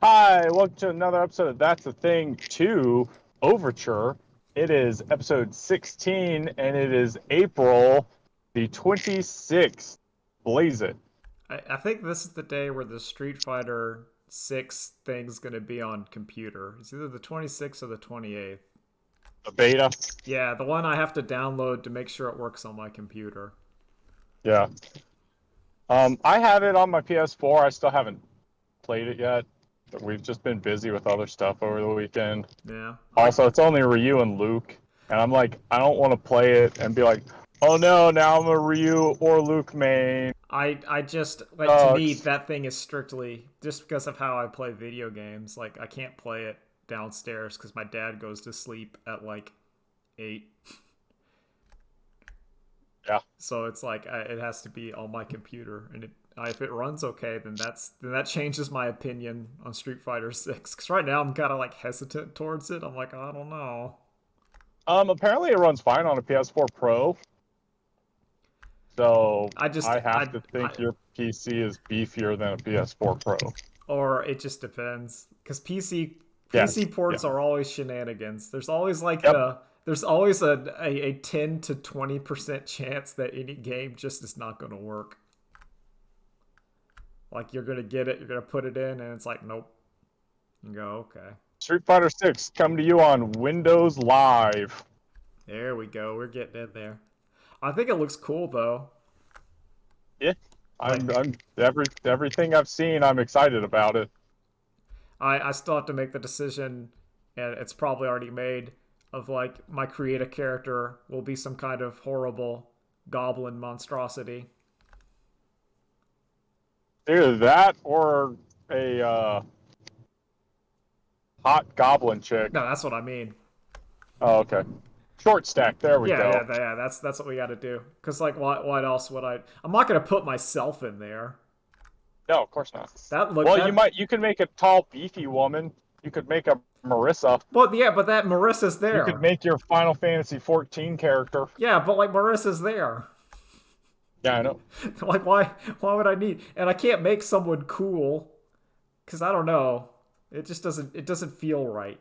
Hi, welcome to another episode of That's the Thing 2 Overture. It is episode 16 and it is April the 26th. Blaze it. I think this is the day where the Street Fighter 6 thing's going to be on computer. It's either the 26th or the 28th. The beta. Yeah, the one I have to download to make sure it works on my computer. Yeah. I have it on my PS4. I still haven't played it yet. But we've just been busy with other stuff over the weekend. Yeah. Also, it's only Ryu and Luke. And I'm like, I don't want to play it and be like, oh no, now I'm a Ryu or Luke main. I just, like, to me, that thing is strictly just because of how I play video games. Like, I can't play it downstairs because my dad goes to sleep at, like, 8. Yeah. So it's like, it has to be on my computer. And if it runs okay, then that changes my opinion on Street Fighter 6. Because right now I'm kind of, like, hesitant towards it. I'm like, I don't know. Apparently it runs fine on a PS4 Pro. So I have to think your PC is beefier than a PS4 Pro. Or it just depends, because PC ports are always shenanigans. There's always like there's always a 10 to 20% chance that any game just is not going to work. Like you're gonna get it, you're gonna put it in, and it's like nope. You go okay. Street Fighter 6 coming to you on Windows Live. There we go. We're getting in there. I think it looks cool though. Yeah, everything I've seen, I'm excited about it. I still have to make the decision, and it's probably already made, of like my creative character will be some kind of horrible goblin monstrosity. Either that or a hot goblin chick. No, that's what I mean. Oh, okay. Short stack. There we go. Yeah. That's what we got to do. Cause like, what else would I? I'm not gonna put myself in there. No, of course not. You could make a tall, beefy woman. You could make a Marissa. Well, yeah, but that Marissa's there. You could make your Final Fantasy 14 character. Yeah, but like Marissa's there. Yeah, I know. Like, why would I need? And I can't make someone cool, cause I don't know. It just doesn't feel right.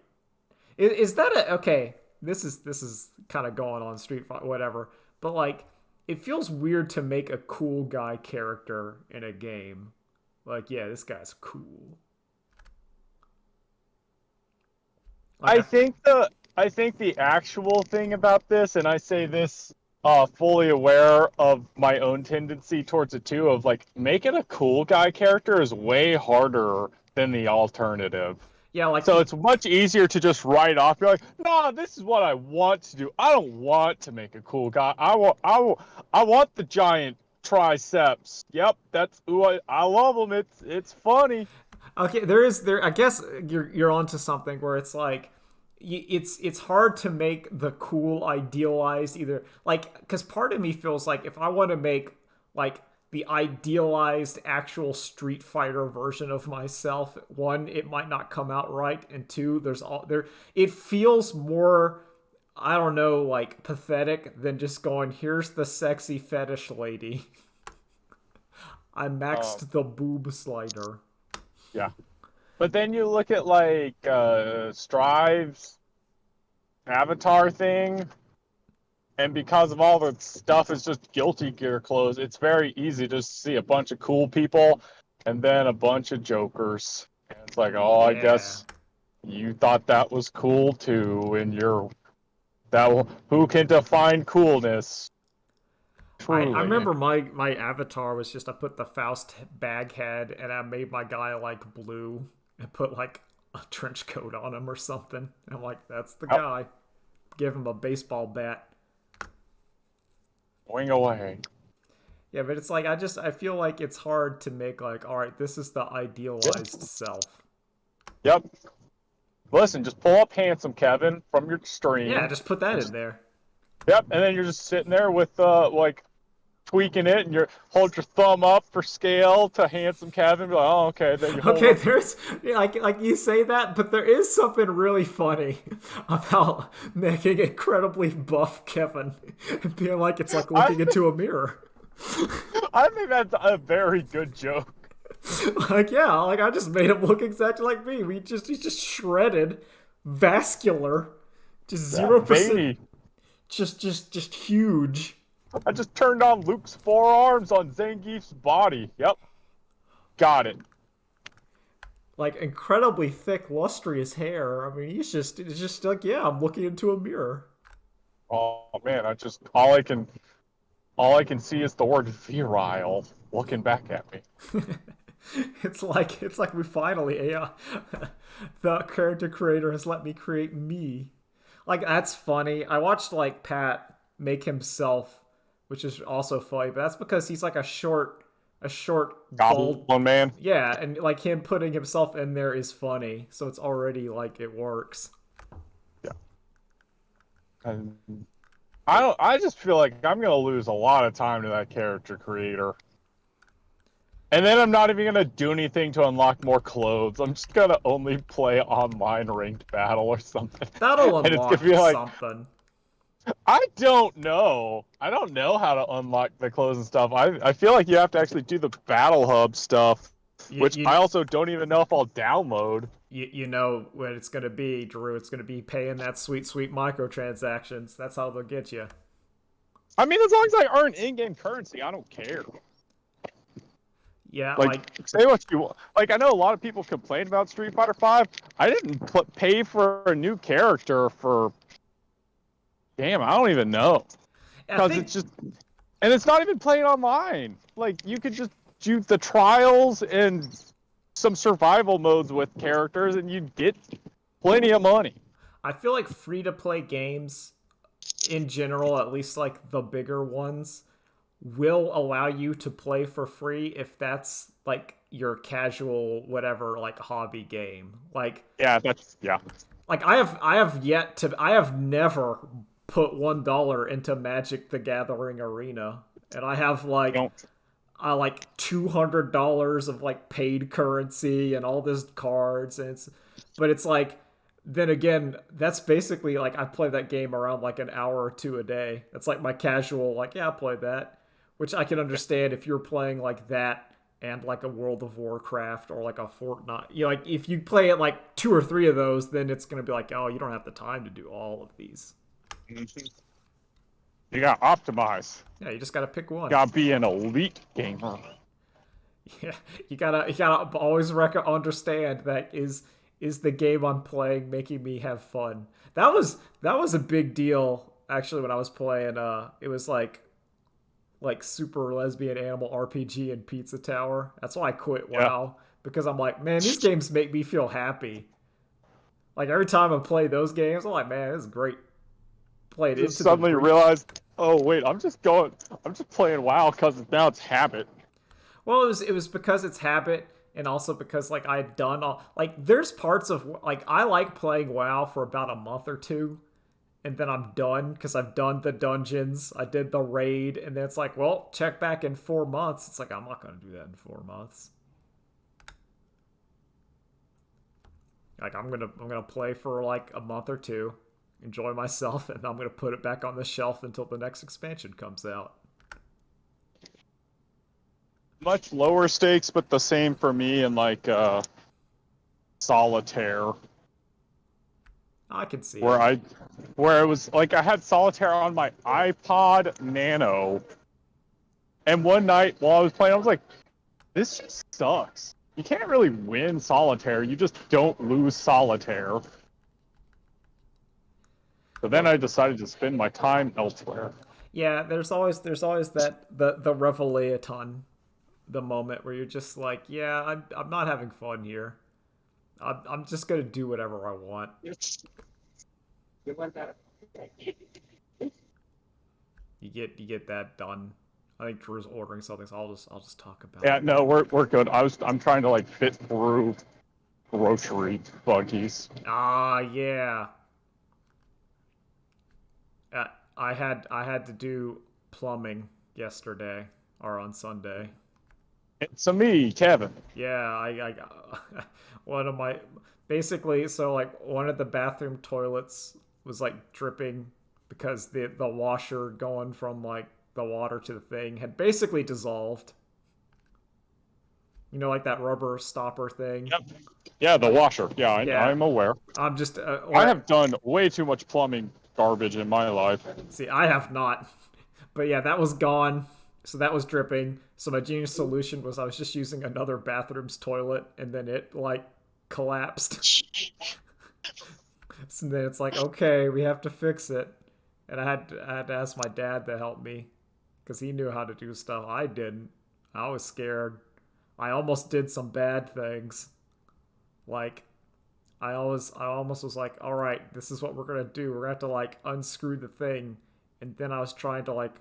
Is that okay? This is kind of going on Street Fighter, whatever. But like, it feels weird to make a cool guy character in a game. Like, yeah, this guy's cool. Like, I think the actual thing about this, and I say this fully aware of my own tendency towards it too, of like making a cool guy character is way harder than the alternative. Yeah, like so it's much easier to just write off. You're like, no, this is what I want to do. I don't want to make a cool guy. I want the giant triceps. Yep, that's who I love them. It's funny. Okay, I guess you're onto something where it's like it's hard to make the cool idealized either, like, because part of me feels like if I want to make like the idealized actual Street Fighter version of myself, one, it might not come out right, and two, it feels more, I don't know, like pathetic than just going, here's the sexy fetish lady. I maxed the boob slider. Yeah. But then you look at like Strive's avatar thing, and because of all the stuff is just Guilty Gear clothes, it's very easy to see a bunch of cool people and then a bunch of jokers. And it's like, oh, I guess you thought that was cool too, and who can define coolness? I remember my avatar was just, I put the Faust bag head and I made my guy like blue and put like a trench coat on him or something. And I'm like, that's the guy. Give him a baseball bat. Wing away. Yeah, but it's like, I feel like it's hard to make like, all right, this is the idealized self. Yep. Listen, just pull up Handsome Kevin from your stream. Yeah, just put that in there. Yep, and then you're just sitting there with like tweaking it, and you hold your thumb up for scale to Handsome Kevin. Be like, oh, okay. Then you there's like you say that, but there is something really funny about making incredibly buff Kevin and being like it's like looking into a mirror. I think that's a very good joke. Like, yeah, like I just made him look exactly like me. He's just shredded, vascular, just That 0%, veiny. just huge. I just turned on Luke's forearms on Zangief's body. Yep, got it. Like incredibly thick, lustrous hair. I mean, it's just like, yeah, I'm looking into a mirror. Oh man, all I can see is the word virile looking back at me. It's like we finally the character creator has let me create me. Like that's funny. I watched like Pat make himself, which is also funny, but that's because he's like a short bald. Goblin man. Yeah, and like him putting himself in there is funny, so it's already like it works. Yeah. And I just feel like I'm gonna lose a lot of time to that character creator. And then I'm not even gonna do anything to unlock more clothes. I'm just gonna only play online ranked battle or something. That'll And it's gonna unlock be like, something. I don't know. I don't know how to unlock the clothes and stuff. I feel like you have to actually do the battle hub stuff, You which you I also don't even know if I'll download. you know what it's gonna be, Drew. It's gonna be paying that sweet microtransactions. That's how they'll get you. I mean, as long as I earn in-game currency, I don't care. Yeah, Like, like say what you want. Like, I know a lot of people complain about Street Fighter V. I didn't pay for a new character for, damn, I don't even know. I Because think it's just, and it's not even playing online. Like, you could just do the trials and some survival modes with characters, and you'd get plenty of money. I feel like free to play games in general, at least like the bigger ones, will allow you to play for free if that's like your casual whatever like hobby game. Yeah, that's, yeah. I have never put $1 into Magic the Gathering Arena, and I have You don't, like $200 of like paid currency and all this cards, and it's like, then again, that's basically like I play that game around like an hour or two a day. That's like my casual, like, yeah, I play that, which I can understand if you're playing like that and like a World of Warcraft or like a Fortnite. You know, like if you play it like two or three of those, then it's gonna be like, oh, you don't have the time to do all of these. you got to optimize. Yeah, you just gotta pick You one. got to be an elite gamer. Yeah, you gotta always understand that is the game I'm playing making me have fun. That was a big deal actually when I was playing. It was like super lesbian animal RPG and Pizza Tower. That's why I quit Yeah. WoW, because I'm like, man, these games make me feel happy. Like every time I play those games, I'm like, man, this is great. Play it Just into the suddenly breach. realized, oh wait, I'm just playing WoW because now it's habit. Well, it was because it's habit, and also because like I had done all like there's parts of like I like playing WoW for about a month or two, and then I'm done because I've done the dungeons, I did the raid, and then it's like, well, check back in 4 months. It's like I'm not gonna do that in 4 months. Like I'm gonna play for like a month or two, enjoy myself, and I'm gonna put it back on the shelf until the next expansion comes out. Much lower stakes, but the same for me in like solitaire, I can see where it. I where it was like I had solitaire on my iPod Nano, and one night while I was playing, I was like, this just sucks. You can't really win solitaire. You just don't lose solitaire. So then Well, I decided to spend my time elsewhere. yeah, there's always that the revelation, the moment where you're just like, yeah, I'm not having fun here. I'm just gonna do whatever I want. You get that done. I think Drew's ordering something, so I'll just talk about Yeah, it. no, we're good. I'm trying to like fit through grocery buggies. Ah, yeah. Uh, I had to do plumbing yesterday or on Sunday. It's a me, Kevin. Yeah, one of my basically, so like one of the bathroom toilets was like dripping because the washer going from like the water to the thing had basically dissolved. You know, like that rubber stopper thing. Yep. Yeah, the washer. Yeah, Yeah, I'm aware. I'm just I or have done way too much plumbing garbage in my life. see, I have not. But yeah, that was gone. So that was dripping. So my genius solution was I was just using another bathroom's toilet, and then it like collapsed. So then it's like, okay, we have to fix it. And I had to ask my dad to help me because he knew how to do stuff. I didn't. I was scared. I almost did some bad things. Like I almost was like, all right, this is what we're gonna do. We're gonna have to like unscrew the thing, and then I was trying to like,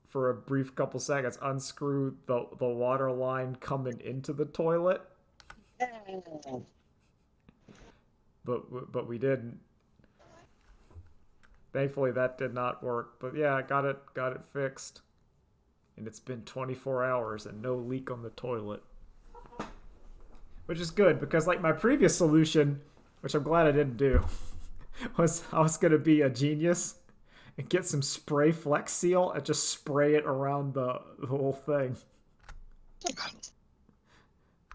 for a brief couple seconds, unscrew the water line coming into the toilet, but we didn't. Thankfully, that did not work. But yeah, I got it fixed, and it's been 24 hours and no leak on the toilet, which is good because like my previous solution, which I'm glad I didn't do, was I was gonna be a genius and get some spray Flex Seal and just spray it around the whole thing.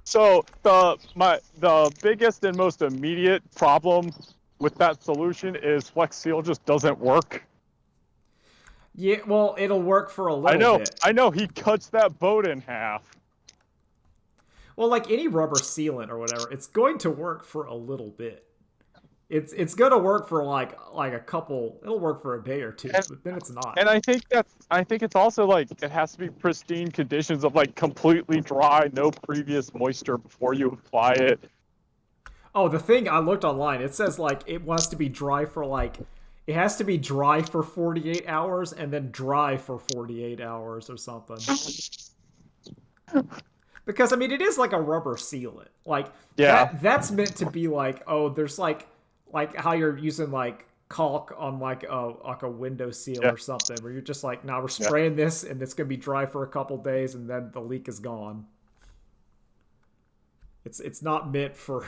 So the biggest and most immediate problem with that solution is Flex Seal just doesn't work. Yeah, well, it'll work for a I little know, bit. I know. He cuts that boat in half. Well, like any rubber sealant or whatever, it's going to work for a little bit. It's gonna work for like a couple. It'll work for a day or two, And, but then it's not. and I think it's also like it has to be pristine conditions of like completely dry, no previous moisture before you apply it. Oh, the thing I looked online, it says like it wants to be dry for like it has to be dry for 48 hours and then dry for 48 hours or something. Because I mean it is like a rubber sealant. Like Yeah, that's meant to be like, oh, there's like how you're using like caulk on like a window seal yeah, or something where you're just like, now we're yeah. spraying this and it's gonna be dry for a couple days and then the leak is gone. It's not meant for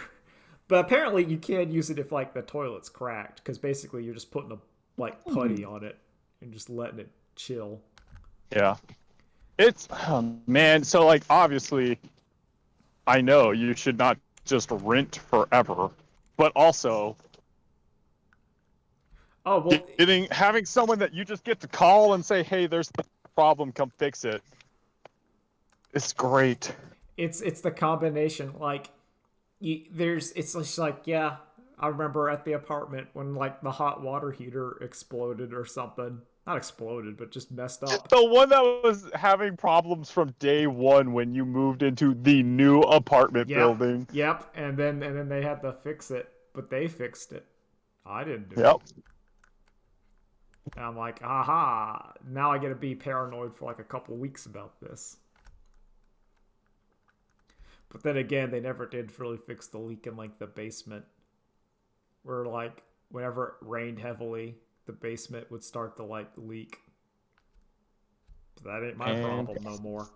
but apparently you can use it if like the toilet's cracked because basically you're just putting a like putty on it and just letting it chill. Yeah. It's man. So like obviously, I know you should not just rent forever, but also Oh well, getting having someone that you just get to call and say, "Hey, there's the problem. Come fix it." It's great. it's the combination like there's it's just like, yeah, I remember at the apartment when like the hot water heater exploded or something, not exploded but just messed up. The one that was having problems from day one when you moved into the new apartment Yep, building. yep, and then they had to fix it, but they fixed it. I didn't do it. Yep. And I'm like, aha, now I gotta be paranoid for like a couple weeks about this. But then again, they never did really fix the leak in like the basement where like whenever it rained heavily, the basement would start to like leak. But that ain't my And problem no more.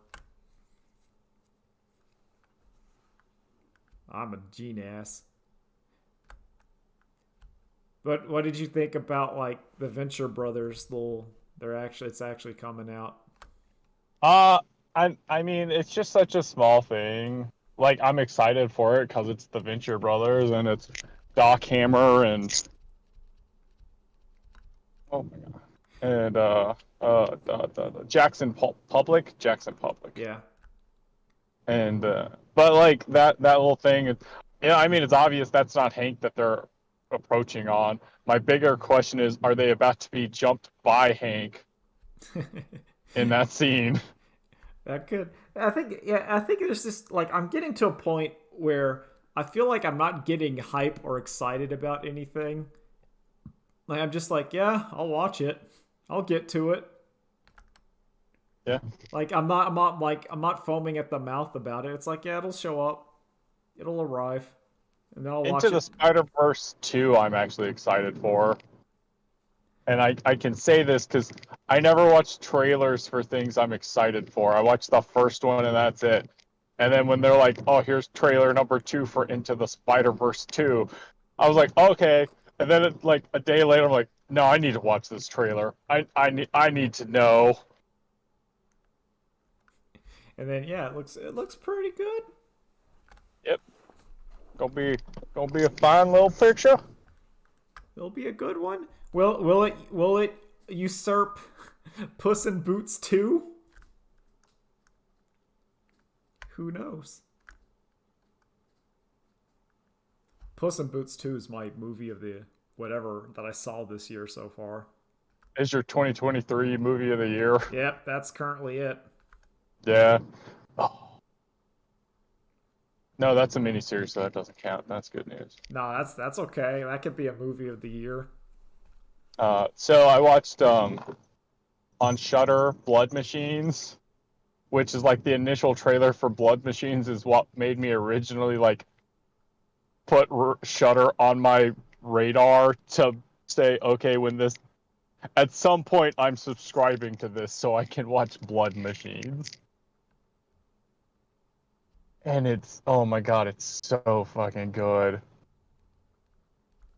I'm a genius. But what did you think about like the Venture Brothers little it's actually coming out. uh, I mean, it's just such a small thing. Like I'm excited for it because it's the Venture Brothers and it's Doc Hammer and oh my god, and Jackson Public, Yeah. and but like that little thing, yeah, I mean it's obvious that's not Hank that they're approaching on. My bigger question is, are they about to be jumped by Hank in that scene? That could. I think. Yeah. I think it's just like I'm getting to a point where I feel like I'm not getting hype or excited about anything. Like I'm just like, yeah, I'll watch it. I'll get to it. Yeah. Like I'm not foaming at the mouth about it. It's like, yeah, it'll show up. It'll arrive. And then I'll Into watch the it. Spider-Verse 2, I'm actually excited for. And I can say this because I never watch trailers for things I'm excited for. I watched the first one and that's it. And then when they're like, "Oh, here's trailer number 2 for Into the Spider-Verse 2," I was like, "Okay." And then like a day later, I'm like, "No, I need to watch this trailer. I need to know." And then yeah, it looks pretty good. Yep, gonna be a fine little picture. It'll be a good one. Will it usurp Puss in Boots 2? Who knows? Puss in Boots 2 is my movie of the whatever that I saw this year so far. Is your 2023 movie of the year? Yep, that's currently it. Yeah. Oh, no, that's a miniseries, so that doesn't count. That's good news. No, that's okay. That could be a movie of the year. So I watched on Shudder Blood Machines, which is like the initial trailer for Blood Machines, is what made me originally like put Shudder on my radar to say, okay, when this at some point I'm subscribing to this so I can watch Blood Machines. And it's oh my god, it's so fucking good.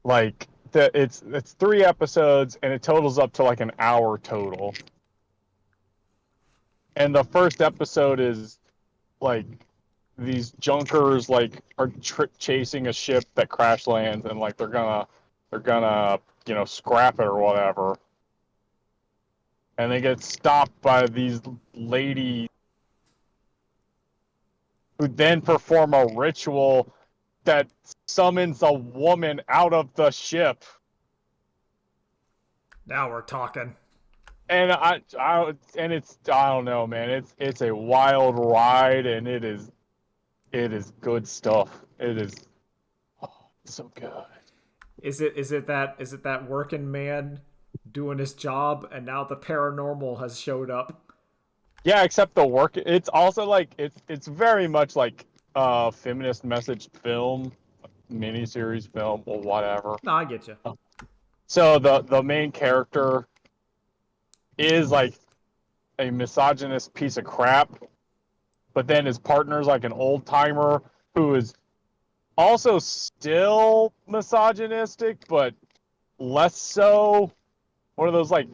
Like it's 3 episodes and it totals up to like an hour total. And the first episode is like these junkers like are chasing a ship that crash lands and like they're gonna scrap it or whatever, and they get stopped by these ladies who then perform a ritual that summons a woman out of the ship. Now we're talking. And I don't know, man. It's a wild ride, and it is good stuff. It is so good. Is it that working man doing his job and now the paranormal has showed up? Yeah, except the work. It's also like it's very much like feminist message film, miniseries film, or whatever. No, I get you. So the main character is like a misogynist piece of crap, but then his partner's like an old timer who is also still misogynistic, but less so. One of those like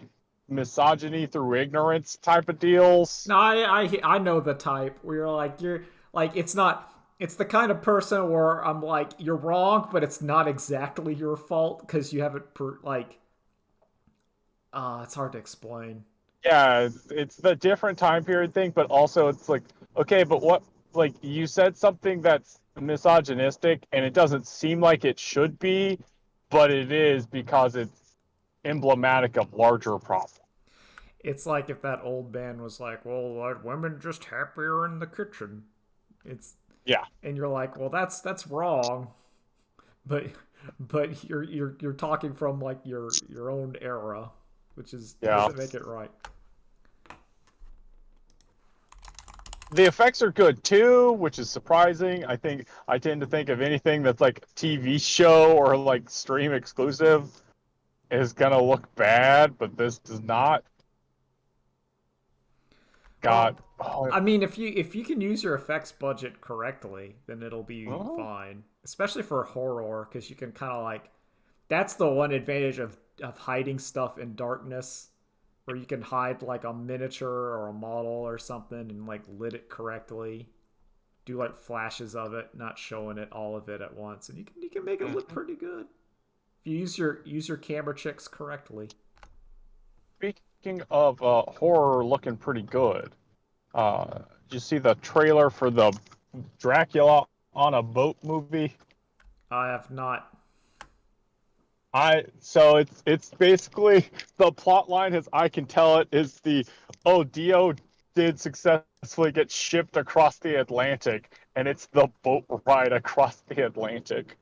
misogyny through ignorance type of deals. No, I know the type where you're like it's the kind of person where I'm like you're wrong, but it's not exactly your fault because you haven't it's hard to explain. Yeah, it's the different time period thing, but also it's like, okay, but what, like, you said something that's misogynistic, and it doesn't seem like it should be, but it is because it's emblematic of larger problems. It's like if that old man was like, "Well, are women just happier in the kitchen?" It's Yeah. and you're like, "Well, that's wrong." But you're talking from like your own era, which is Yeah. doesn't make it right. The effects are good too, which is surprising. I think I tend to think of anything that's like TV show or like stream exclusive is gonna look bad, but this does not. God. Well, Oh, I mean, if you can use your effects budget correctly, then it'll be oh. fine. Especially for horror, because you can kind of like that's the one advantage of hiding stuff in darkness, where you can hide like a miniature or a model or something and like lit it correctly. Do like flashes of it, not showing it all of it at once, and you can make it look pretty good if you use your camera tricks correctly. Speaking of horror looking pretty good, did you see the trailer for the Dracula on a boat movie? I have not. So it's basically the plot line as I can tell it is the Dio did successfully get shipped across the Atlantic, and it's the boat ride across the Atlantic.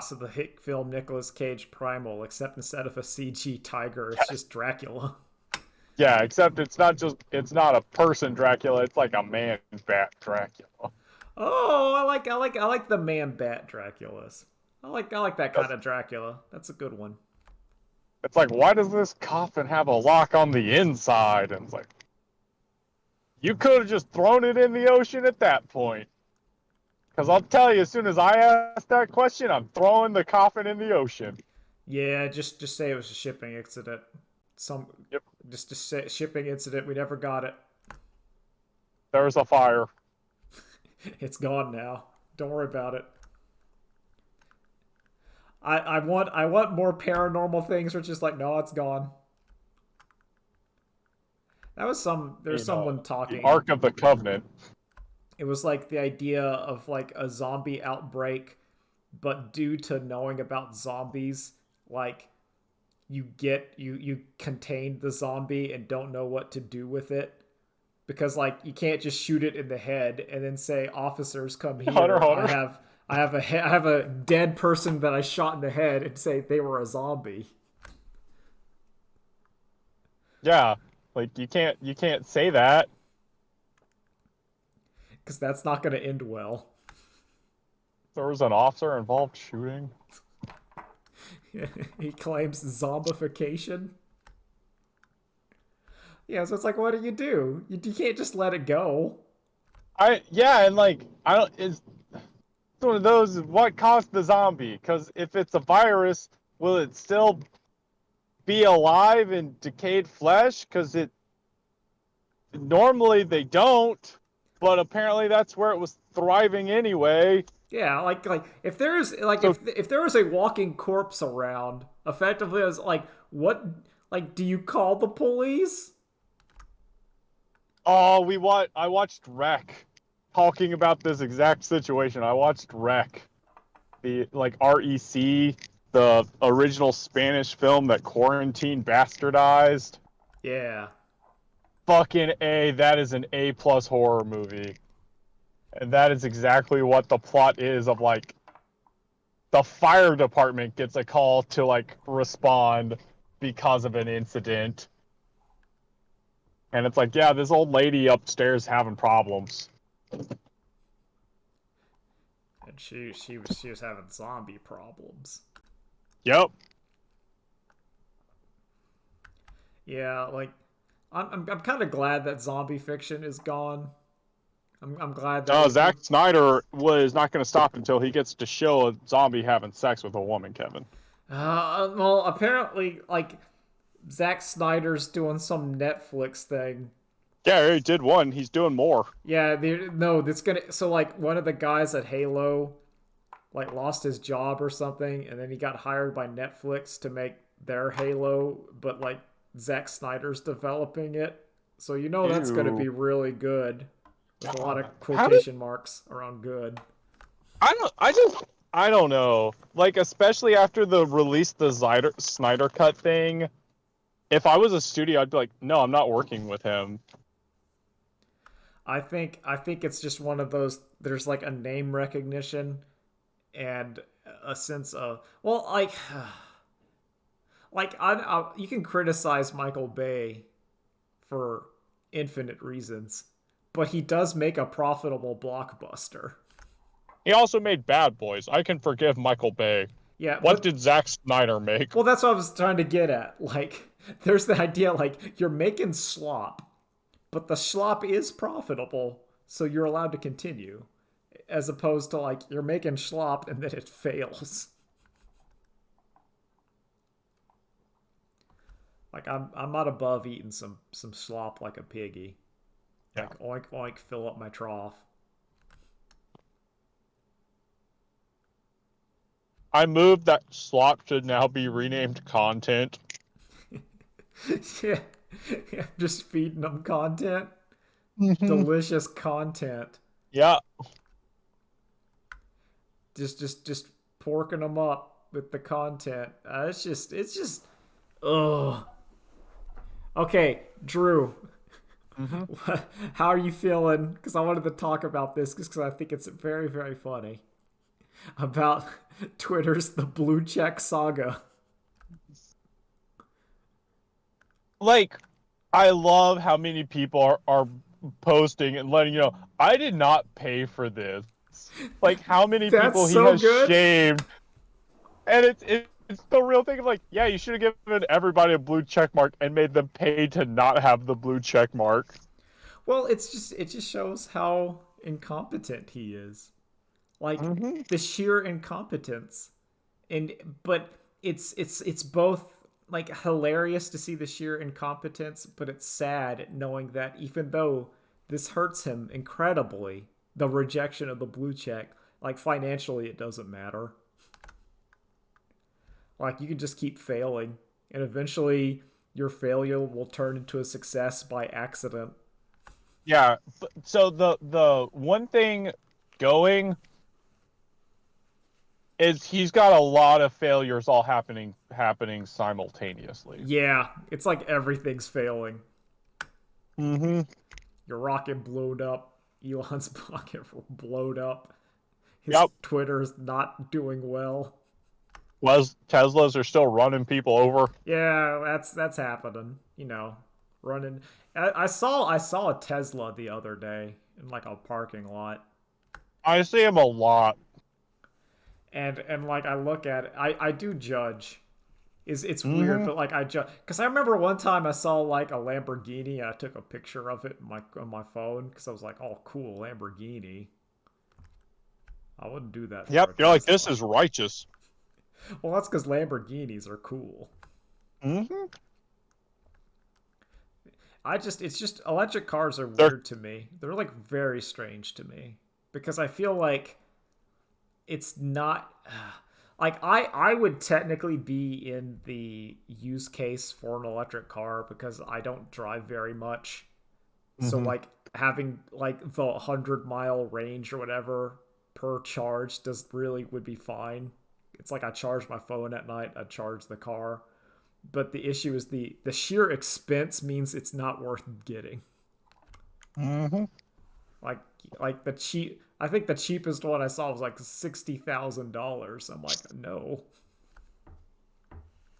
So the hit film Nicolas Cage Primal, except instead of a CG tiger, it's just Dracula. Yeah, except it's not a person Dracula, it's like a man bat Dracula. Oh, I like the man bat Draculas. I like that kind of Dracula. That's a good one. It's like, why does this coffin have a lock on the inside? And it's like, you could have just thrown it in the ocean at that point. Because I'll tell you, as soon as I ask that question, I'm throwing the coffin in the ocean. Yeah, just say it was a shipping incident. Some Yep, just say shipping incident. We never got it. there's a fire. It's gone now. Don't worry about it. I want more paranormal things, which is like, no, it's gone. That was there's You someone know, the talking. Ark of the Covenant. It was like the idea of like a zombie outbreak, but due to knowing about zombies, like you contain the zombie and don't know what to do with it because like you can't just shoot it in the head and then say officers come Hunter here. Hunter. I have a dead person that I shot in the head and say they were a zombie Yeah, like you can't say that. because that's not going to end well. There was an officer involved shooting. He claims zombification. Yeah, so it's like, what do? You can't just let it go. Yeah, and like I don't. It's one of those. What caused the zombie? Because if it's a virus, will it still be alive in decayed flesh? Because it normally they don't, but apparently that's where it was thriving anyway. Yeah, like if there's like So, if there was a walking corpse around, effectively, as like what like do you call the police? oh, I watched Wreck, talking about this exact situation. I watched Wreck, the like REC, the original Spanish film that Quarantine bastardized. Yeah. Fucking A, that is an A plus horror movie. And that is exactly what the plot is of like the fire department gets a call to like respond because of an incident. And it's like, yeah, this old lady upstairs having problems. And she was having zombie problems. Yep. Yeah, like I'm kind of glad that zombie fiction is gone. I'm glad that Zack Snyder was not going to stop until he gets to show a zombie having sex with a woman, Kevin. well apparently like Zack Snyder's doing some Netflix thing. Yeah, he did one. He's doing more. Yeah, no, that's gonna. So like one of the guys at Halo, like lost his job or something, and then he got hired by Netflix to make their Halo, but like Zack Snyder's developing it, so you know that's gonna Ew. be really good, with a lot of How did quotation marks around good. I don't know. Like especially after the release the Snyder cut thing, if I was a studio, I'd be like, no, I'm not working with him. I think it's just one of those. There's like a name recognition and a sense of well, like you can criticize Michael Bay for infinite reasons, but he does make a profitable blockbuster. He also made Bad Boys. I can forgive Michael Bay. Yeah, What but did Zack Snyder make? well, that's what I was trying to get at. Like, there's the idea like you're making slop, but the slop is profitable, so you're allowed to continue, as opposed to like you're making slop and then it fails. Like I'm not above eating some slop like a piggy. Yeah. Like oink oink, fill up my trough. I moved that slop should now be renamed content. Yeah, yeah, just feeding them content, Mhm. delicious content. Yeah. Just porking them up with the content. It's just ugh. Okay, Drew, Hmm. how are you feeling? Because I wanted to talk about this because I think it's very very funny about Twitter's the blue check saga. Like, I love how many people are posting and letting you know, I did not pay for this. Like, how many That's people he so has good. shamed. And it's the real thing of like, yeah, you should have given everybody a blue check mark and made them pay to not have the blue check mark. Well, it just shows how incompetent he is. Like Hmm. the sheer incompetence. And but it's both like hilarious to see the sheer incompetence, but it's sad knowing that even though this hurts him incredibly, the rejection of the blue check. Like financially, it doesn't matter. Like you can just keep failing, and eventually your failure will turn into a success by accident. Yeah. So the one thing going is he's got a lot of failures all happening simultaneously. Yeah, it's like everything's failing. Mm-hmm. Your rocket blowed up. Elon's rocket blowed up. His Yep. Twitter's not doing well. Teslas are still running people over. Yeah, that's happening. Running. I saw a Tesla the other day in like a parking lot, I see him a lot. and like I look at it, I do judge. It's weird, Mm-hmm. but like I judge because I remember one time I saw like a Lamborghini. And I took a picture of it on my phone because I was like, oh cool Lamborghini. I wouldn't do that for Yep. a You're like, this Tesla. is righteous. Well, that's because Lamborghinis are cool. Mm-hmm. It's just electric cars are They're weird to me. They're like very strange to me because I feel like it's not like I would technically be in the use case for an electric car because I don't drive very much. So mm-hmm. like having like the 100-mile range or whatever per charge does really would be fine. It's like I charge my phone at night, I charge the car. But the issue is the sheer expense means it's not worth getting. Mm-hmm. Like like the cheap I think the cheapest one I saw was like $60,000. I'm like, no.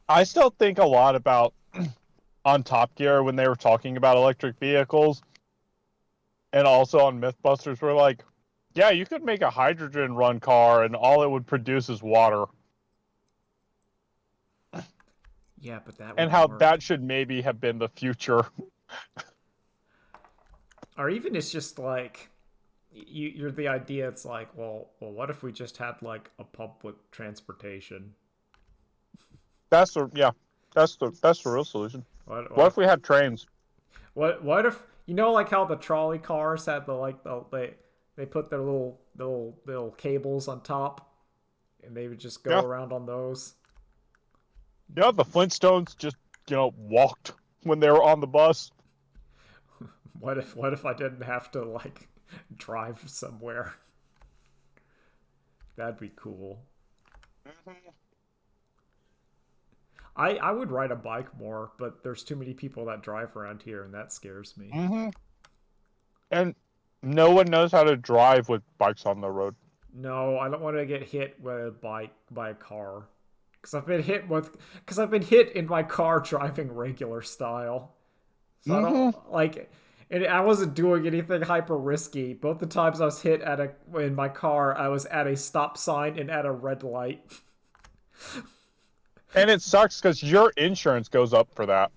I still think a lot about on Top Gear when they were talking about electric vehicles, and also on Mythbusters, we're like, yeah, you could make a hydrogen run car, and all it would produce is water, Yeah, but that and wouldn't how work. that should maybe have been the future. Or even it's just like you're the idea. It's like, well, what if we just had like a public transportation? Yeah, that's the real solution. What What if if we had trains? what if like how the trolley cars had they put their little cables on top and they would just go Yeah, around on those. yeah. The Flintstones just walked when they were on the bus. What if I didn't have to like drive somewhere? That'd be cool. Mm-hmm. I would ride a bike more, but there's too many people that drive around here, and that scares me. Mm-hmm. And no one knows how to drive with bikes on the road. No, I don't want to get hit with a bike by a car, because I've been hit in my car driving regular style. So I don't Mm-hmm. like, and I wasn't doing anything hyper risky. Both the times I was hit in my car, I was at a stop sign and at a red light. And it sucks because your insurance goes up for that.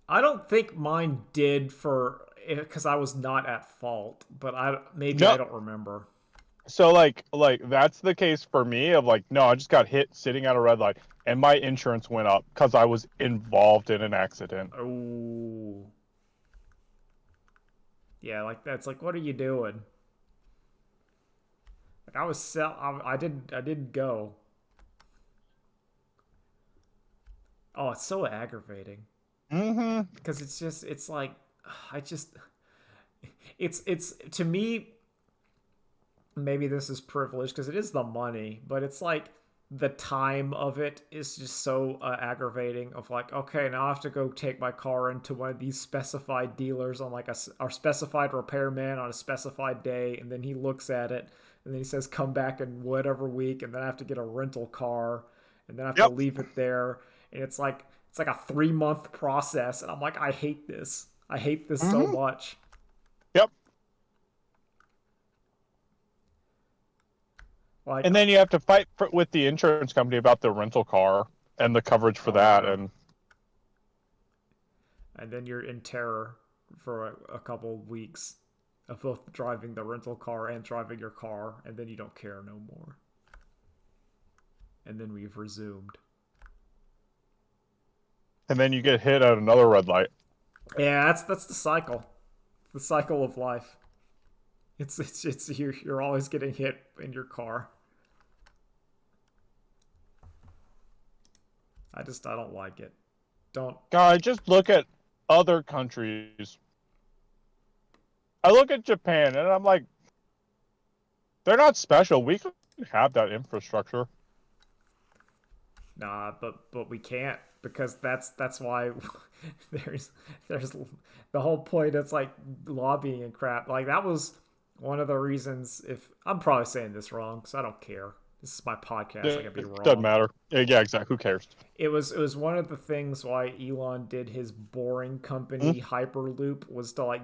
I don't think mine did for because I was not at fault, but maybe I No, don't remember. so that's the case for me of like, no, I just got hit sitting at a red light and my insurance went up because I was involved in an accident. Oh, yeah, like that's like, what are you doing? Like I didn't go. Oh, it's so aggravating Mm-hmm. because it's like I just it's to me maybe this is privileged because it is the money, but it's like the time of it is just so aggravating. Of like, okay, now I have to go take my car into one of these specified dealers on like our specified repairman on a specified day, and then he looks at it, and then he says come back in whatever week, and then I have to get a rental car, and then I have to Yep. leave it there, and it's like a 3 month process, and I'm like, I hate this. I hate this so Mm-hmm. much. Yep. Like, And then you have to fight with the insurance company about the rental car and the coverage for oh that. yeah, And and then you're in terror for a couple of weeks of both driving the rental car and driving your car, and then you don't care no more. And then we've resumed. then you get hit at another red light. Yeah, that's the cycle. The cycle of life. It's you're always getting hit in your car. I don't like it. Don't. God, just look at other countries. I look at Japan and I'm like, they're not special. We can have that infrastructure. Nah, but we can't because that's why there's there's the whole point. It's like lobbying and crap. Like that was one of the reasons. If I'm probably saying this wrong, so I don't care. This is my podcast. I can be It doesn't wrong. matter. Yeah, exactly. Who cares? It was one of the things why Elon did his boring Mm, company Hyperloop was to like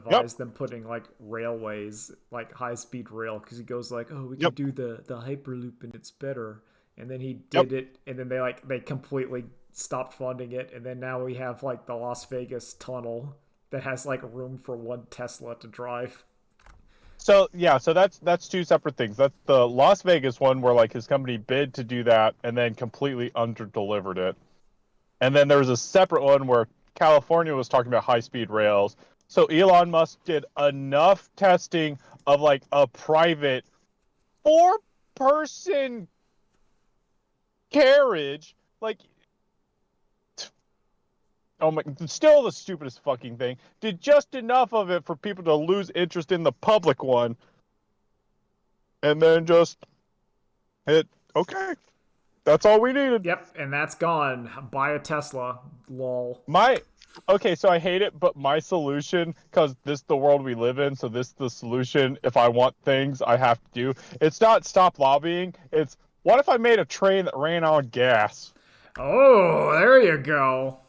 yep, disincentivize them putting like railways like high speed rail because he goes like, oh, we can yep, do the Hyperloop and it's better, and then he yep. did it, and then they completely stopped funding it, and then now we have like the Las Vegas tunnel that has like room for one Tesla to drive. So yeah, so that's two separate things. That's the Las Vegas one where like his company bid to do that and then completely under-delivered it. And then there was a separate one where California was talking about high-speed rails. So Elon Musk did enough testing of like a private four-person carriage, like oh my, still the stupidest fucking thing. Did just enough of it for people to lose interest in the public one, and then just hit okay. That's all we needed. Yep, and that's gone. Buy a Tesla, lol. My okay, so I hate it, but my solution, because this is the world we live in, so this is the solution. If I want things, I have to do. It's not stop lobbying. It's what if I made a train that ran on gas? Oh, there you go.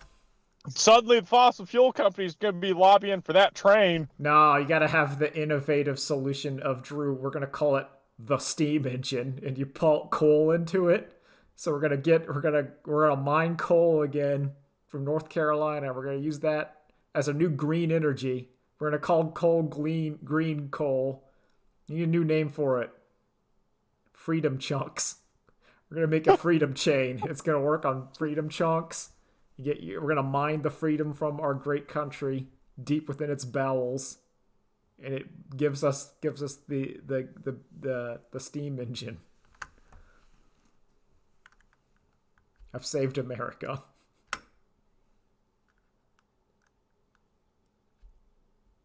Suddenly, the fossil fuel company's going to be lobbying for that train. No, you gotta have the innovative solution of Drew. We're gonna call it the steam engine, and you put coal into it. So we're gonna mine coal again from North Carolina. We're gonna use that as a new green energy. We're gonna call coal green coal. You need a new name for it. Freedom chunks. We're gonna make a freedom chain. It's gonna work on freedom chunks. We're gonna mine the freedom from our great country deep within its bowels, and it gives us the steam engine. I've saved America.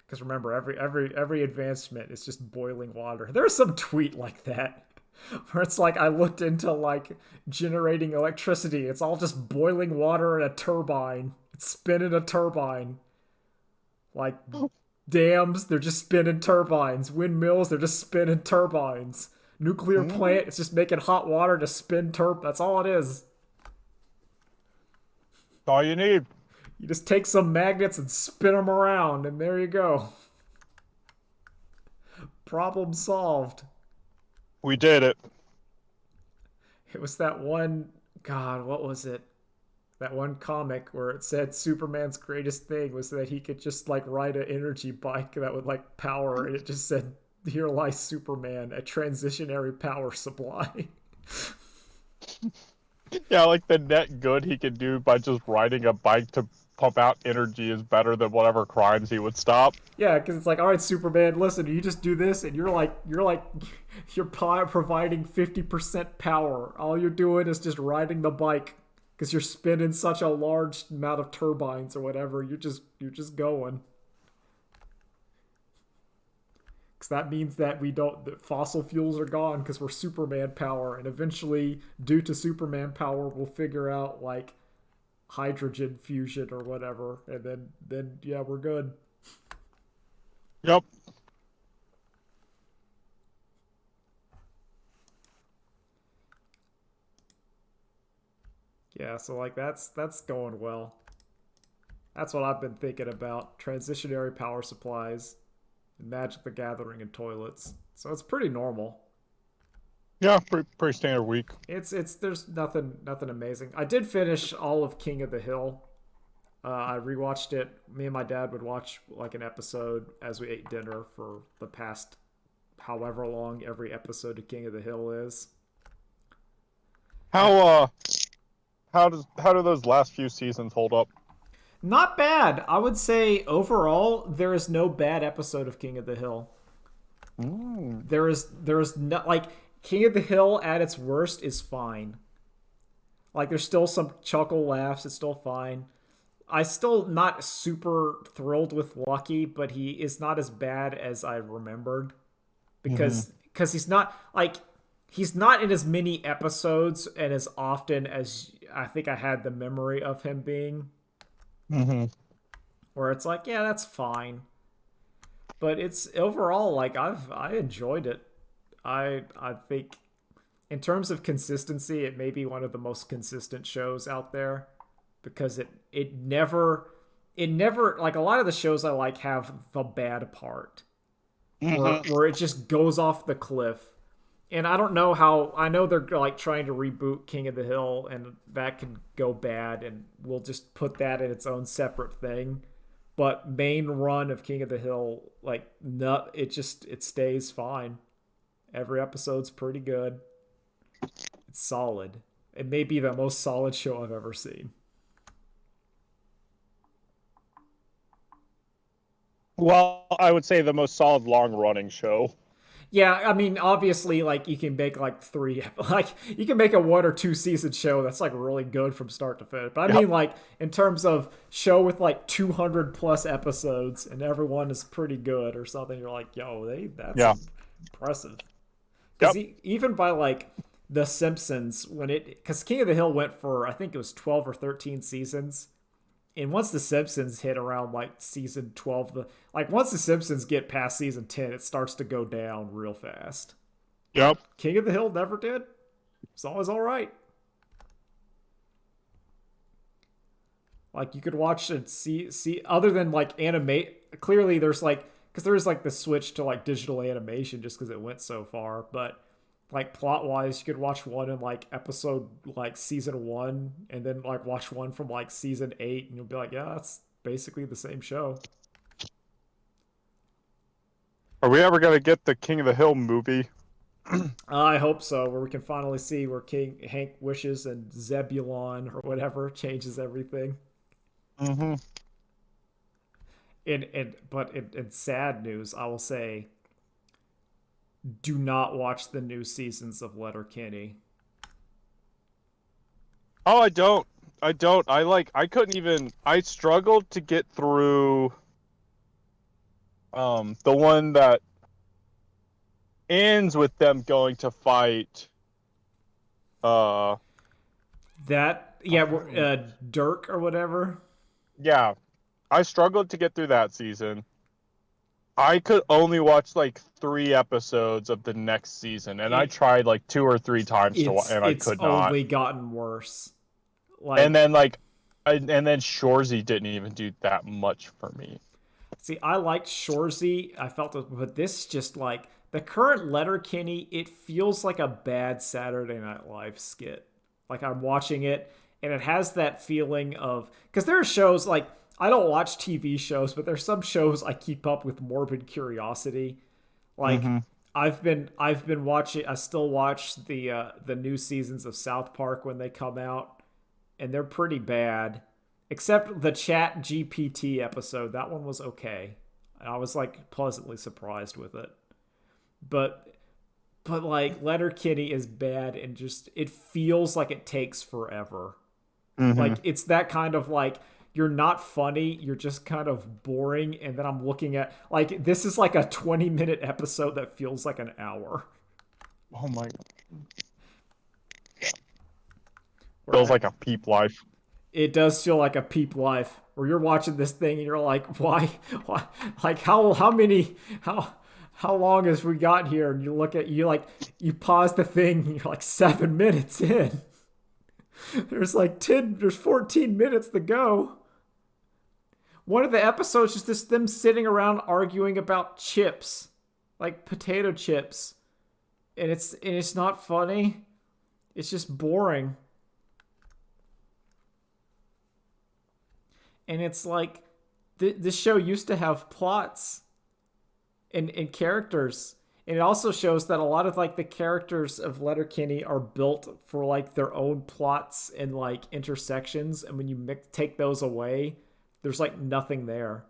Because remember, every advancement is just boiling water. There's some tweet like that where it's like I looked into like generating electricity. It's all just boiling water in a turbine. It's spinning a turbine. Like dams, they're just spinning turbines. Windmills, they're just spinning turbines. Nuclear Mm-hmm. plant, it's just making hot water to spin That's all it is. That's all you need. You just take some magnets and spin them around, and there you go. Problem solved. We did it. It was that one. God, what was it? That one comic where it said Superman's greatest thing was that he could just like ride an energy bike that would like power, and it just said, "Here lies Superman, a transitionary power supply." Yeah, like the net good he could do by just riding a bike to pump out energy is better than whatever crimes he would stop. Yeah, because it's like, all right, Superman, listen, you just do this, and you're providing 50% power. All you're doing is just riding the bike because you're spinning such a large amount of turbines or whatever. You're just going. Because that means that that fossil fuels are gone because we're Superman power, and eventually, due to Superman power, we'll figure out like hydrogen fusion or whatever, and then yeah, we're good. Yep. Yeah, so like that's going well. That's what I've been thinking about. Transitionary power supplies, Magic the Gathering, and toilets. So it's pretty normal. Yeah, pretty standard week. It's there's nothing amazing. I did finish all of King of the Hill. I rewatched it. Me and my dad would watch like an episode as we ate dinner for the past however long every episode of King of the Hill is. How how do those last few seasons hold up? Not bad. I would say overall there is no bad episode of King of the Hill. Mm. There is not like King of the Hill at its worst is fine. Like there's still some chuckle laughs. It's still fine. I still not super thrilled with Lucky, but he is not as bad as I remembered Mm-hmm. because he's not in as many episodes and as often as I think I had the memory of him being. Mm-hmm. Where it's like, yeah, that's fine, but it's overall like I enjoyed it. I think in terms of consistency, it may be one of the most consistent shows out there because it never like a lot of the shows I like have the bad part Mm-hmm. where it just goes off the cliff. And I don't know how I know they're like trying to reboot King of the Hill and that could go bad and we'll just put that in its own separate thing. But main run of King of the Hill like no it stays fine. Every episode's pretty good. It's solid. It may be the most solid show I've ever seen. Well, I would say the most solid long running show. Yeah, I mean, obviously, like you can make like like you can make a 1 or 2 season show that's like really good from start to finish. But I Yep. mean, like in terms of show with like 200 plus episodes and everyone is pretty good or something, you're like, yo, that's Yeah. impressive. Because Yep. even by like The Simpsons, because King of the Hill went for I think it was 12 or 13 seasons, and once the Simpsons hit around like season 12, once the Simpsons get past season 10, it starts to go down real fast. Yep. But King of the Hill never did. It's always all right. Like you could watch and see other than like animate. Clearly, there's like because there's like the switch to like digital animation just because it went so far. But like plot wise, you could watch one in like episode like season one, and then like watch one from like season eight, and you'll be like, yeah, that's basically the same show. Are we ever gonna get the King of the Hill movie? I hope so, where we can finally see where King Hank wishes and Zebulon or whatever changes everything. Mm-hmm. In sad news, I will say, do not watch the new seasons of Letterkenny. Oh, I don't. I don't. I couldn't even I struggled to get through the one that ends with them going to fight uh That yeah, Dirk or whatever. yeah. I struggled to get through that season. I could only watch like 3 episodes of the next season, and I It tried like 2 or 3 times to watch, and I it's could not. only gotten worse. And Like, then and then Shorzy didn't even do that much for me. see, I liked Shorzy. I felt it, but this just like the current Letterkenny, it feels like a bad Saturday Night Live skit. Like I'm watching it, and it has that feeling of because there are shows like I don't watch TV shows, but there's some shows I keep up with morbid curiosity. Like Mm-hmm. I've been watching. I still watch the new seasons of South Park when they come out, and they're pretty bad. Except the Chat GPT episode, that one was okay. I was like pleasantly surprised with it. But like Letterkenny is bad and just it feels like it takes forever. Mm-hmm. Like it's that kind of like you're not funny, you're just kind of boring and then I'm looking at like this is like a 20-minute episode that feels like an hour. Oh my god. Feels Where like a peep life. it does feel like a peep life where you're watching this thing and you're like, why, like how many, how long has we got here? And you look at you like you pause the thing and you're like 7 minutes in. There's 14 minutes to go. One of the episodes is just them sitting around arguing about chips, like potato chips, and it's not funny. It's just boring. And it's like this show used to have plots and characters, and it also shows that a lot of like the characters of Letterkenny are built for like their own plots and like intersections, and when you take those away, there's like nothing there.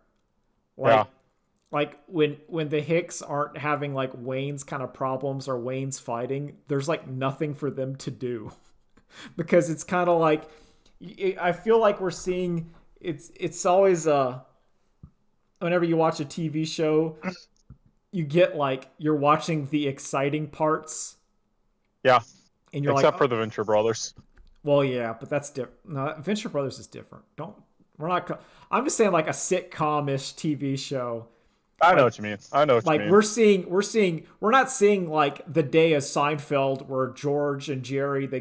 Yeah. Like like when the Hicks aren't having like Wayne's kind of problems or Wayne's fighting, there's like nothing for them to do because it's kind of like I feel like we're seeing it's always whenever you watch a TV show, you get like you're watching the exciting parts Yeah, and you're like, except oh, for the Venture Brothers. well, yeah, but that's different. No, Venture Brothers is different. Don't we're not. I'm just saying like a sitcom-ish TV show. I know Like what you mean. I know what you like mean. we're not seeing like the day of Seinfeld where George and Jerry they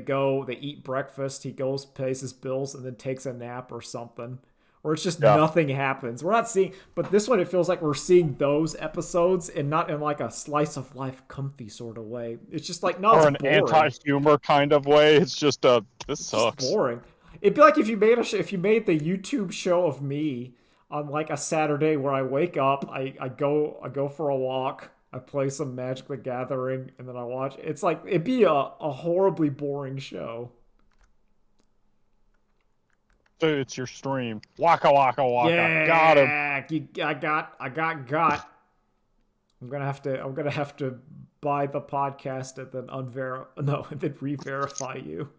eat breakfast, he goes pays his bills and then takes a nap or something. Or it's just Yeah. nothing happens. We're not seeing, but this one it feels like we're seeing those episodes and not in like a slice of life comfy sort of way. It's just like no, it's Or an boring. anti-humor kind of way. It's just this It's just sucks. boring. It'd be like if you made if you made the YouTube show of me on like a Saturday where I wake up, I go for a walk, I play some Magic the Gathering, and then I watch. It's like it'd be a horribly boring show. Dude, it's your stream. Waka waka waka. Got him. Yeah, got. I'm gonna have to buy the podcast and then and then re-verify you.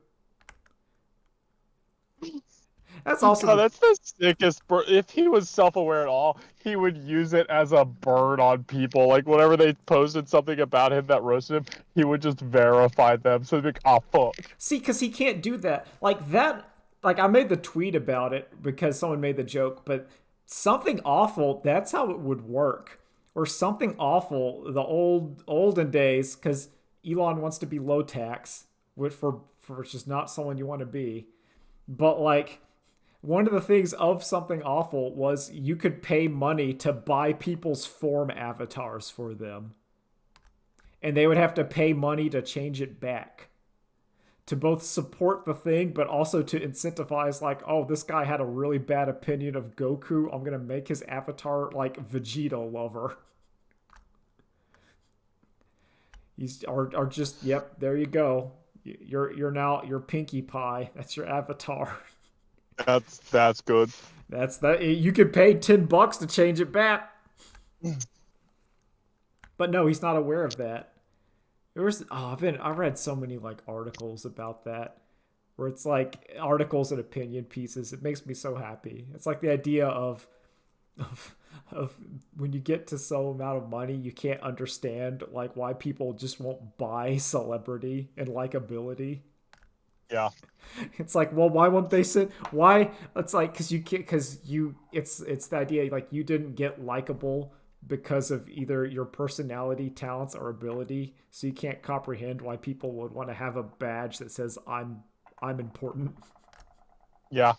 That's also Oh, that's the sickest. If he was self-aware at all, he would use it as a burn on people. Like whenever they posted something about him that roasted him, he would just verify them. So they'd be like, "Oh fuck." See, because he can't do that. Like that. Like I made the tweet about it because someone made the joke, but something awful. That's how it would work. Or something awful. The olden days, because Elon wants to be low tax, which for just not someone you want to be. But like one of the things of something awful was you could pay money to buy people's form avatars for them, and they would have to pay money to change it back to both support the thing but also to incentivize like, oh, this guy had a really bad opinion of Goku, I'm gonna make his avatar like Vegeta lover. He's or just yep, there you go, you're now your Pinkie Pie, that's your avatar. That's good. That's that. You could pay $10 to change it back, but no, he's not aware of that. There was I read so many like articles about that where it's like articles and opinion pieces. It makes me so happy. It's like the idea of of when you get to some amount of money, you can't understand like why people just won't buy celebrity and likability. Yeah. It's like, well, why won't they sit? Why? It's like because you can't it's the idea like you didn't get likable because of either your personality, talents, or ability, so you can't comprehend why people would want to have a badge that says I'm important. Yeah.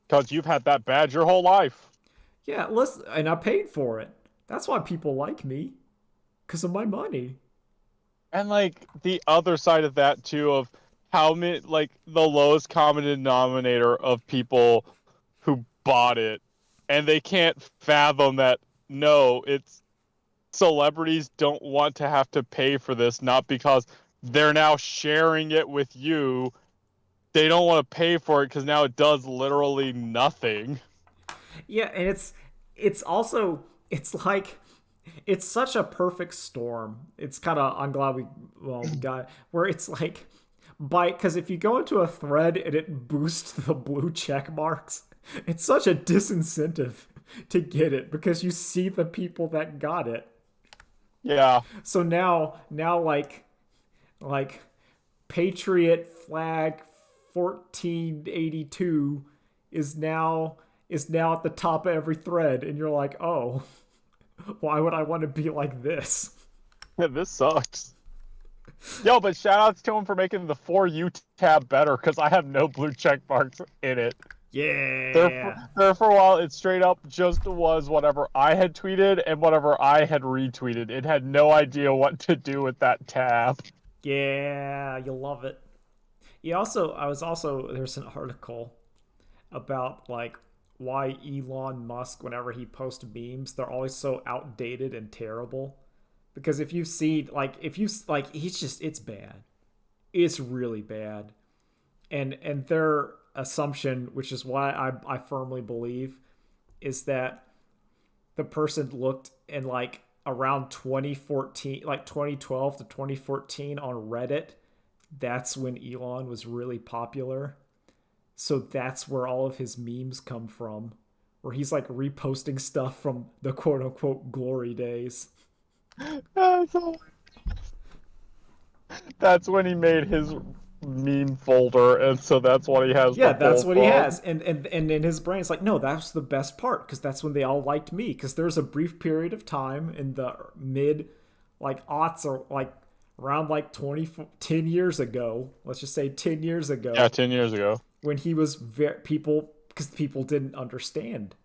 Because you've had that badge your whole life. Yeah, listen, and I paid for it. That's why people like me, because of my money. And like the other side of that too, of how many, like the lowest common denominator of people who bought it, and they can't fathom that. No, it's celebrities don't want to have to pay for this, not because they're now sharing it with you. They don't want to pay for it because now it does literally nothing. Yeah, and it's also it's like it's such a perfect storm. It's kind of I'm glad we got it, where it's like by because if you go into a thread and it boosts the blue check marks, it's such a disincentive to get it because you see the people that got it. Yeah. So now like Patriot flag 1482 is now at the top of every thread and you're like, "Oh, why would I want to be like this?" This sucks. Yo, but shout outs to him for making the For You tab better because I have no blue check marks in it. Yeah. There for a while, it straight up just was whatever I had tweeted and whatever I had retweeted. It had no idea what to do with that tab. Yeah, you love it. I was also there's an article about like why Elon Musk whenever he posts memes, they're always so outdated and terrible. Because if you see if you like he's just it's bad. It's really bad. And their assumption, which is why I firmly believe, is that the person looked in like around 2014, like 2012 to 2014 on Reddit, that's when Elon was really popular. So that's where all of his memes come from, where he's like reposting stuff from the quote unquote glory days. That's, all- that's when he made his meme folder, and so that's what he has Yeah, to that's pull what he from. has. And in his brain, it's like, no, that's the best part because that's when they all liked me. Because there's a brief period of time in the mid, like aughts or like around like 10 years ago. Let's just say 10 years Yeah, ago 10 years ago. when he was people because people didn't understand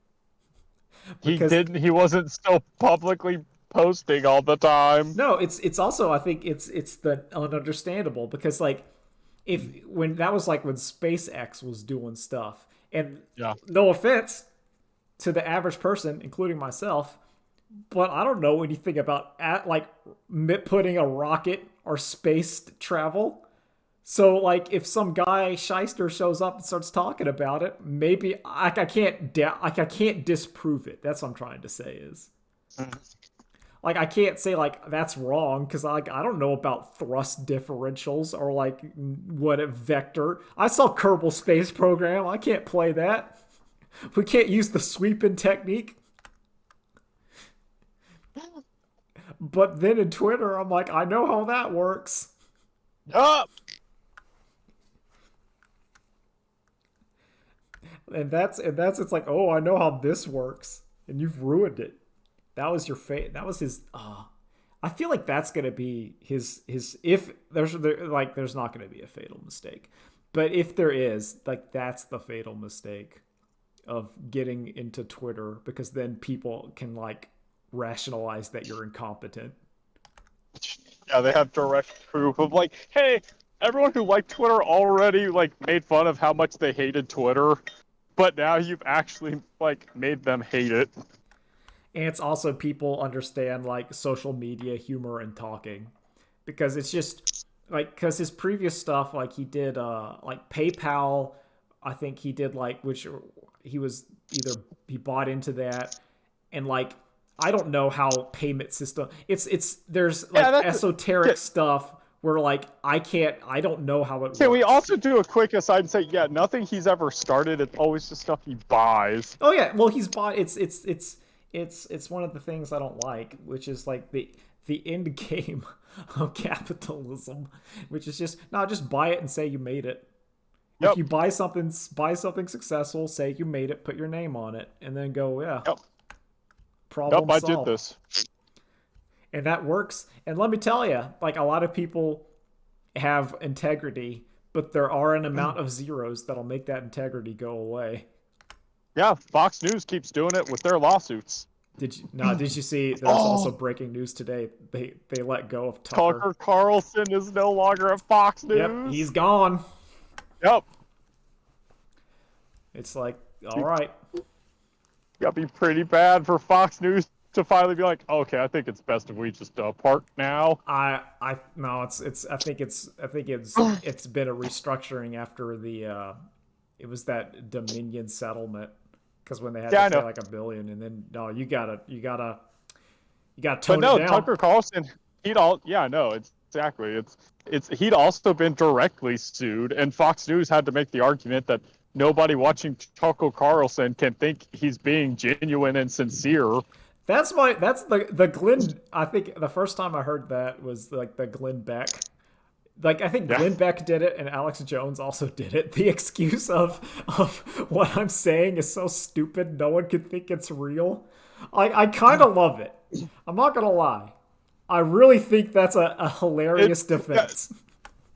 He because didn't. He wasn't still publicly posting all the time. no, it's also I think it's the ununderstandable because like if when that was like when SpaceX was doing stuff and Yeah. no offense to the average person, including myself, but I don't know anything about like putting a rocket or space travel. So like if some guy shyster shows up and starts talking about it, maybe I can't like I can't disprove it. That's what I'm trying to say is like I can't say like that's wrong because I don't know about thrust differentials or like what a vector. I saw Kerbal Space Program. I can't play that. We can't use the sweeping technique. But then in Twitter, I'm like, I know how that works. Up. And that's it's like, oh, I know how this works, and you've ruined it. That was your fate. That was his. I feel like that's gonna be his. If there's not gonna be a fatal mistake, but if there is, like that's the fatal mistake of getting into Twitter because then people can like rationalize that you're incompetent. Yeah, they have direct proof of like, hey, everyone who liked Twitter already like made fun of how much they hated Twitter, but now you've actually like made them hate it. And it's also people understand like social media humor and talking because it's just like because his previous stuff like he did like PayPal. I think he did like which he was either he bought into that and like I don't know how payment system it's there's like Yeah, esoteric stuff where like I don't know how it Can we works. also do a quick aside and say, yeah, nothing he's ever started, it's always just stuff he buys. Oh yeah, well he's bought it's one of the things I don't like, which is like the end game of capitalism, which is just buy it and say you made it. If Yep. you buy something successful, say you made it, put your name on it, and then go, yeah, Yep. problem Yep, I did solved. this. And that works. And let me tell you, like a lot of people have integrity, but there are an amount of zeros that'll make that integrity go away. Yeah, Fox News keeps doing it with their lawsuits. Did you see there's also Oh, breaking news today. They let go of Tucker. Tucker Carlson is no longer at Fox Yep, he's News. gone. Yep. It's like, all right. Gotta be pretty bad for Fox News to finally be like, okay, I think it's best if we just part now. I no, it's I think it's been a restructuring after the it was that Dominion settlement because when they had Yeah, to I pay know. like a billion and then no, you gotta But tone it no, down. Tucker Carlson, yeah, no, exactly. It's he'd also been directly sued, and Fox News had to make the argument that nobody watching Tucker Carlson can think he's being genuine and sincere. That's the Glenn. I think the first time I heard that was like the Glenn Beck. Like I think Yeah. Glenn Beck did it and Alex Jones also did it. The excuse of what I'm saying is so stupid, no one could think it's real. I kind of love it. I'm not gonna lie. I really think that's a hilarious It's defense.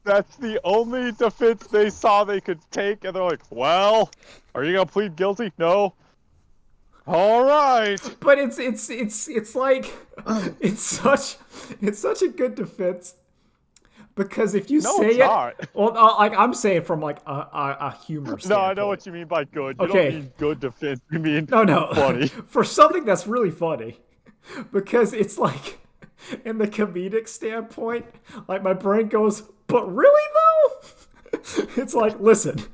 that's the only defense they saw they could take, and they're like, "Well, are you gonna plead guilty? No. All right." But it's like it's such a good defense because if you No, say it's it, not. well, like I'm saying from like a humor No, I know standpoint. what you mean by good. You don't Okay, mean good defense. You mean no, funny. for something that's really funny, because it's like in the comedic standpoint, like my brain goes, but really though, it's like listen,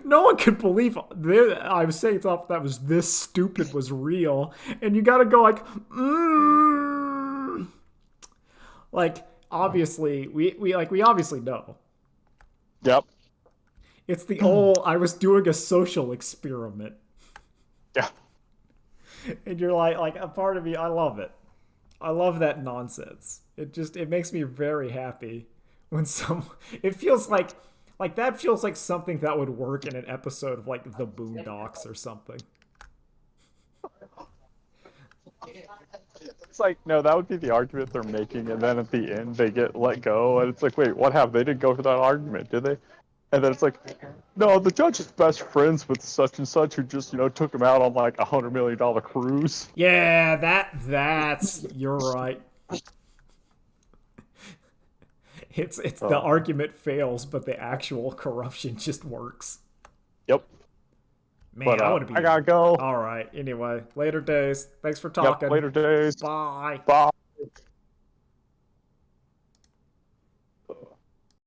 No one could believe I was saying stuff that was this stupid was real, and you gotta go like, like obviously we obviously know. Yep. It's the old I was doing a social experiment, Yeah. and you're like a part of me. I love it. I love that nonsense. It makes me very happy when some. It feels like that feels like something that would work in an episode of like The Boondocks or something. It's like, no, that would be the argument they're making, and then at the end they get let go, and it's like, wait, what happened? They didn't go for that argument, did they? And then it's like, no, the judge is best friends with such and such who just, took him out on like $100 million cruise. Yeah, that's you're right. It's the argument fails, but the actual corruption just works. Yep. Man, But I would be. I gotta go. All right. Anyway, later days. Thanks for Yep, talking. later days. Bye. Bye.